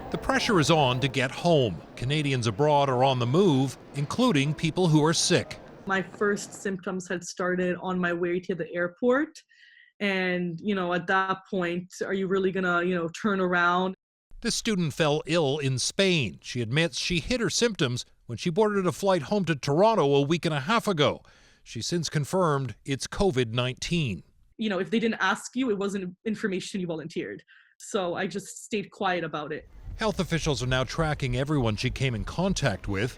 The pressure is on to get home. Canadians abroad are on the move, including people who are sick. My first symptoms had started on my way to the airport. And, at that point, are you really gonna, turn around? This student fell ill in Spain. She admits she hid her symptoms when she boarded a flight home to Toronto a week and a half ago. She's since confirmed it's COVID-19. If they didn't ask you, it wasn't information you volunteered. So I just stayed quiet about it. Health officials are now tracking everyone she came in contact with.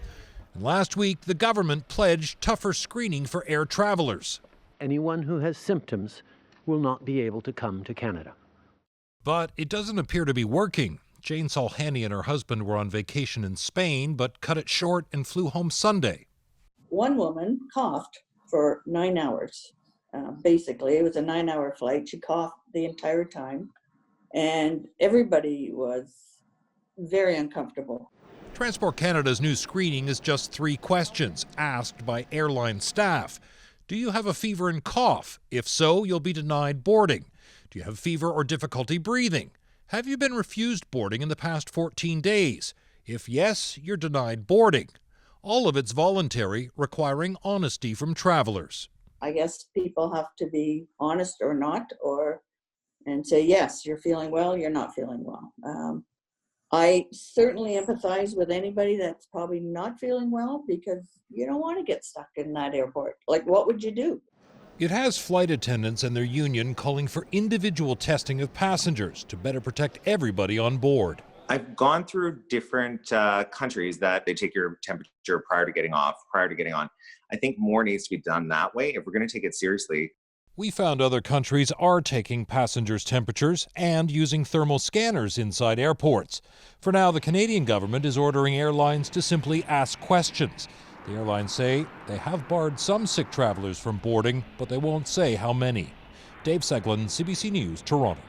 And last week, the government pledged tougher screening for air travelers. Anyone who has symptoms will not be able to come to Canada. But it doesn't appear to be working. Jane Salhani and her husband were on vacation in Spain, but cut it short and flew home Sunday. One woman coughed for 9 hours. Basically, it was a 9-hour flight. She coughed the entire time, and everybody was very uncomfortable. Transport Canada's new screening is just 3 questions asked by airline staff. Do you have a fever and cough? If so, you'll be denied boarding. Do you have fever or difficulty breathing? Have you been refused boarding in the past 14 days? If yes, you're denied boarding. All of it's voluntary, requiring honesty from travelers. I guess people have to be honest or not, and say, yes, you're feeling well, you're not feeling well. I certainly empathize with anybody that's probably not feeling well, because you don't want to get stuck in that airport. Like, what would you do? It has flight attendants and their union calling for individual testing of passengers to better protect everybody on board. I've gone through different countries that they take your temperature prior to getting on. I think more needs to be done that way if we're going to take it seriously. We found other countries are taking passengers' temperatures and using thermal scanners inside airports. For now, the Canadian government is ordering airlines to simply ask questions. The airlines say they have barred some sick travelers from boarding, but they won't say how many. Dave Seglin, CBC News, Toronto.